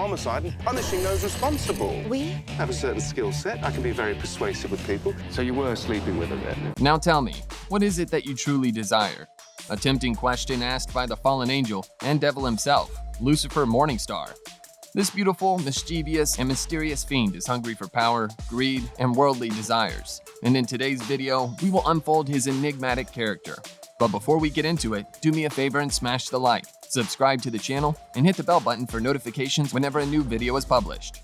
homicide and punishing those responsible. We I have a certain skill set. I can be very persuasive with people. So you were sleeping with her then? Now tell me, what is it that you truly desire? A tempting question asked by the fallen angel and devil himself, Lucifer Morningstar. This beautiful, mischievous, and mysterious fiend is hungry for power, greed, and worldly desires. And in today's video, we will unfold his enigmatic character. But before we get into it, do me a favor and smash the like, subscribe to the channel, and hit the bell button for notifications whenever a new video is published.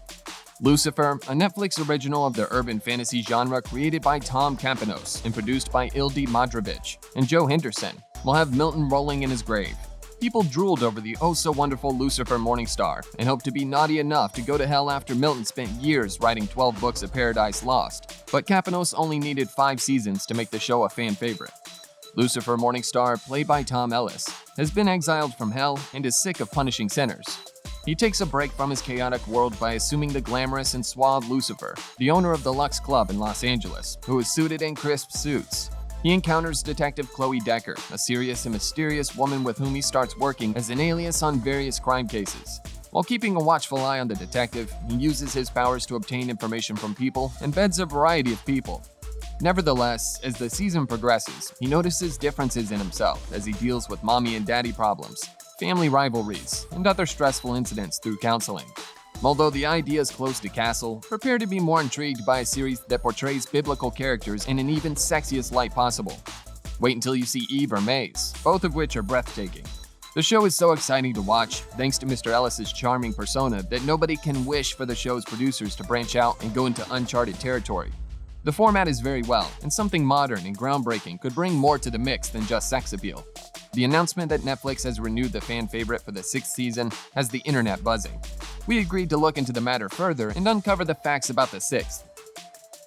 Lucifer, a Netflix original of the urban fantasy genre created by Tom Campanos and produced by Ildi Madrovich and Joe Henderson, will have Milton rolling in his grave. People drooled over the oh-so-wonderful Lucifer Morningstar and hoped to be naughty enough to go to hell after Milton spent years writing 12 books of Paradise Lost, but Campanos only needed 5 seasons to make the show a fan favorite. Lucifer Morningstar, played by Tom Ellis, has been exiled from hell and is sick of punishing sinners. He takes a break from his chaotic world by assuming the glamorous and suave Lucifer, the owner of the Lux Club in Los Angeles, who is suited in crisp suits. He encounters Detective Chloe Decker, a serious and mysterious woman with whom he starts working as an alias on various crime cases. While keeping a watchful eye on the detective, he uses his powers to obtain information from people and beds a variety of people. Nevertheless, as the season progresses, he notices differences in himself as he deals with mommy and daddy problems, family rivalries, and other stressful incidents through counseling. Although the idea is close to Castle, prepare to be more intrigued by a series that portrays biblical characters in an even sexiest light possible. Wait until you see Eve or Maze, both of which are breathtaking. The show is so exciting to watch, thanks to Mr. Ellis's charming persona, that nobody can wish for the show's producers to branch out and go into uncharted territory. The format is very well, and something modern and groundbreaking could bring more to the mix than just sex appeal. The announcement that Netflix has renewed the fan favorite for the 6th season has the internet buzzing. We agreed to look into the matter further and uncover the facts about the 6th.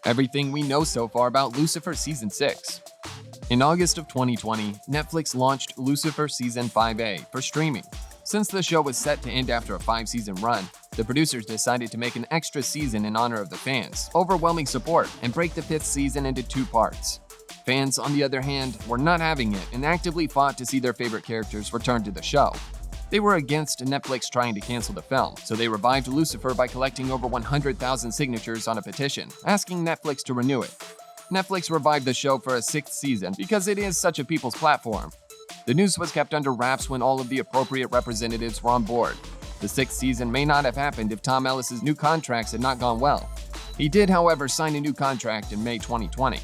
Everything we know so far about Lucifer Season 6. In August of 2020, Netflix launched Lucifer Season 5A for streaming. Since the show was set to end after a 5-season run, the producers decided to make an extra season in honor of the fans' overwhelming support and break the 5th season into 2 parts. Fans, on the other hand, were not having it and actively fought to see their favorite characters return to the show. They were against Netflix trying to cancel the film, so they revived Lucifer by collecting over 100,000 signatures on a petition, asking Netflix to renew it. Netflix revived the show for a 6th season because it is such a people's platform. The news was kept under wraps when all of the appropriate representatives were on board. The 6th season may not have happened if Tom Ellis's new contracts had not gone well. He did, however, sign a new contract in May 2020.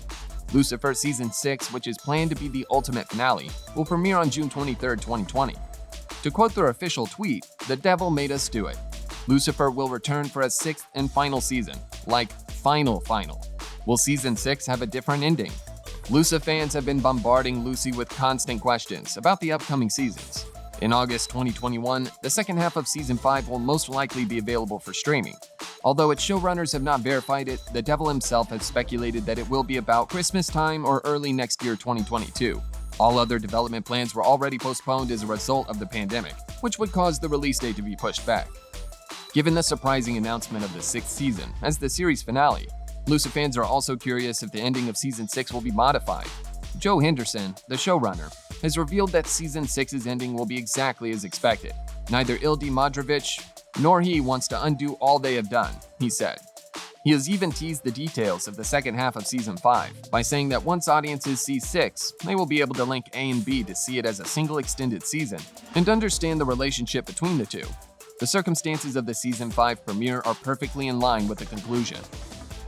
Lucifer Season 6, which is planned to be the ultimate finale, will premiere on June 23, 2020. To quote their official tweet, "The devil made us do it." Lucifer will return for a 6th and final season, like final. Will Season 6 have a different ending? Lucifer fans have been bombarding Lucy with constant questions about the upcoming seasons. In August 2021, the second half of Season 5 will most likely be available for streaming. Although its showrunners have not verified it, the devil himself has speculated that it will be about Christmas time or early next year 2022. All other development plans were already postponed as a result of the pandemic, which would cause the release date to be pushed back. Given the surprising announcement of the 6th season as the series finale, Lucifer fans are also curious if the ending of Season 6 will be modified. Joe Henderson, the showrunner, has revealed that Season 6's ending will be exactly as expected. Neither Ildi Madrovich nor he wants to undo all they have done, he said. He has even teased the details of the second half of Season 5 by saying that once audiences see 6, they will be able to link A and B to see it as a single extended season and understand the relationship between the two. The circumstances of the Season 5 premiere are perfectly in line with the conclusion.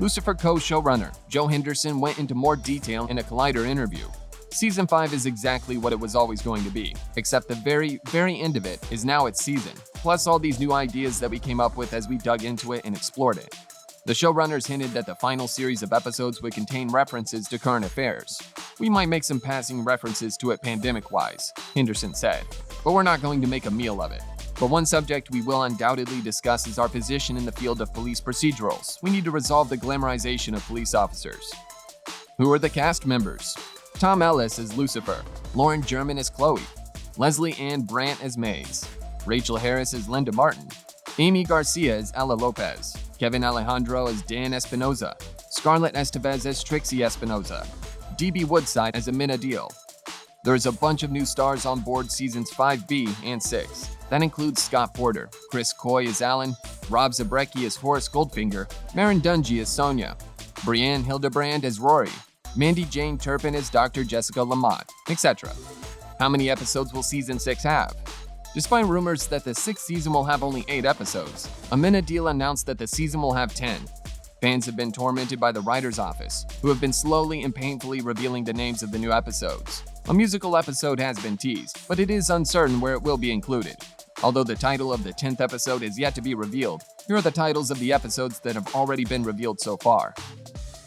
Lucifer co-showrunner Joe Henderson went into more detail in a Collider interview. Season 5 is exactly what it was always going to be, except the very end of it is now its season, plus all these new ideas that we came up with as we dug into it and explored it. The showrunners hinted that the final series of episodes would contain references to current affairs. "We might make some passing references to it pandemic-wise," Henderson said, "but we're not going to make a meal of it. But one subject we will undoubtedly discuss is our position in the field of police procedurals. We need to resolve the glamorization of police officers." Who are the cast members? Tom Ellis as Lucifer, Lauren German as Chloe, Leslie Ann Brandt as Maze, Rachel Harris as Linda Martin, Amy Garcia as Ella Lopez, Kevin Alejandro as Dan Espinoza, Scarlett Estevez as Trixie Espinoza, D.B. Woodside as Amina Deal. There is a bunch of new stars on board Seasons 5B and 6. That includes Scott Porter, Chris Coy as Alan, Rob Zabrecki as Horace Goldfinger, Maren Dungy as Sonia, Brienne Hildebrand as Rory, Mandy Jane Turpin as Dr. Jessica Lamott, etc. How many episodes will Season 6 have? Despite rumors that the 6th season will have only 8 episodes, Amenadiel announced that the season will have 10. Fans have been tormented by the writer's office, who have been slowly and painfully revealing the names of the new episodes. A musical episode has been teased, but it is uncertain where it will be included. Although the title of the 10th episode is yet to be revealed, here are the titles of the episodes that have already been revealed so far.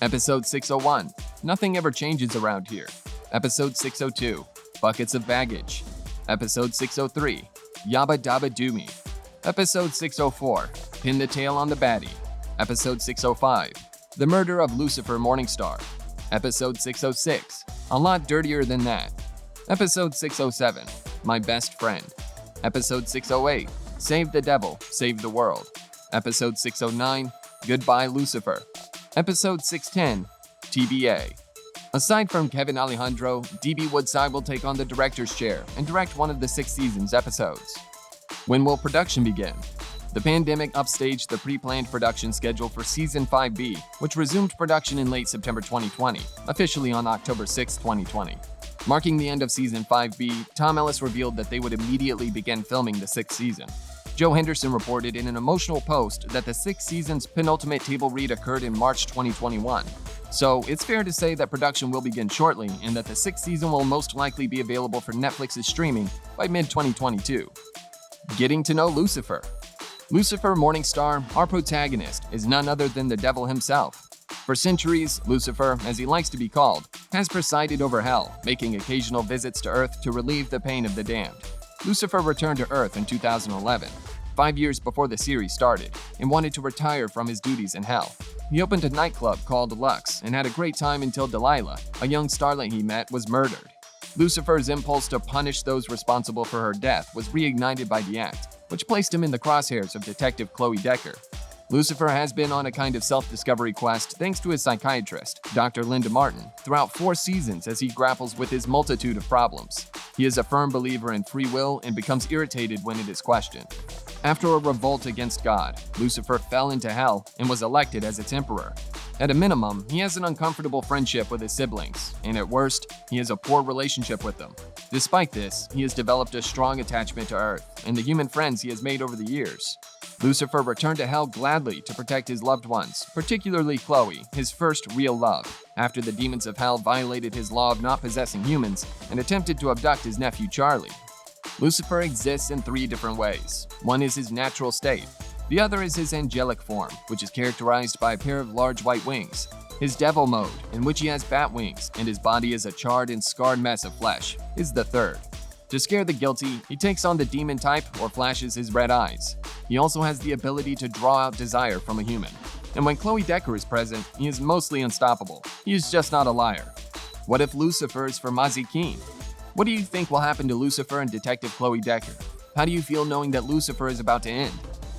Episode 601, Nothing Ever Changes Around Here. Episode 602, Buckets of Baggage. Episode 603, Yabba Dabba Doomy. Episode 604, Pin the Tail on the Baddie. Episode 605, The Murder of Lucifer Morningstar. Episode 606, A Lot Dirtier Than That. Episode 607, My Best Friend. Episode 608, Save the Devil, Save the World. Episode 609, Goodbye Lucifer. Episode 610, TBA. Aside from Kevin Alejandro, D.B. Woodside will take on the director's chair and direct one of the 6 season's episodes. When will production begin? The pandemic upstaged the pre-planned production schedule for Season 5B, which resumed production in late September 2020, officially on October 6, 2020. Marking the end of Season 5B, Tom Ellis revealed that they would immediately begin filming the 6th season. Joe Henderson reported in an emotional post that the 6th season's penultimate table read occurred in March 2021. So it's fair to say that production will begin shortly and that the 6th season will most likely be available for Netflix's streaming by mid-2022. Getting to know Lucifer. Lucifer Morningstar, our protagonist, is none other than the devil himself. For centuries, Lucifer, as he likes to be called, has presided over hell, making occasional visits to Earth to relieve the pain of the damned. Lucifer returned to Earth in 2011, 5 years before the series started, and wanted to retire from his duties in hell. He opened a nightclub called Lux and had a great time until Delilah, a young starlet he met, was murdered. Lucifer's impulse to punish those responsible for her death was reignited by the act, which placed him in the crosshairs of Detective Chloe Decker. Lucifer has been on a kind of self-discovery quest thanks to his psychiatrist, Dr. Linda Martin, throughout 4 seasons as he grapples with his multitude of problems. He is a firm believer in free will and becomes irritated when it is questioned. After a revolt against God, Lucifer fell into hell and was elected as its emperor. At a minimum, he has an uncomfortable friendship with his siblings, and at worst, he has a poor relationship with them. Despite this, he has developed a strong attachment to Earth and the human friends he has made over the years. Lucifer returned to hell gladly to protect his loved ones, particularly Chloe, his first real love, after the demons of hell violated his law of not possessing humans and attempted to abduct his nephew Charlie. Lucifer exists in 3 different ways. One is his natural state. The other is his angelic form, which is characterized by a pair of large white wings. His devil mode, in which he has bat wings and his body is a charred and scarred mess of flesh, is the third. To scare the guilty, he takes on the demon type or flashes his red eyes. He also has the ability to draw out desire from a human. And when Chloe Decker is present, he is mostly unstoppable. He is just not a liar. What if Lucifer is for Mazi Keen? What do you think will happen to Lucifer and Detective Chloe Decker? How do you feel knowing that Lucifer is about to end?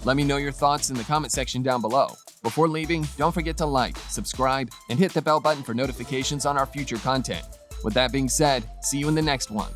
Let me know your thoughts in the comment section down below. Before leaving, don't forget to like, subscribe, and hit the bell button for notifications on our future content. With that being said, see you in the next one.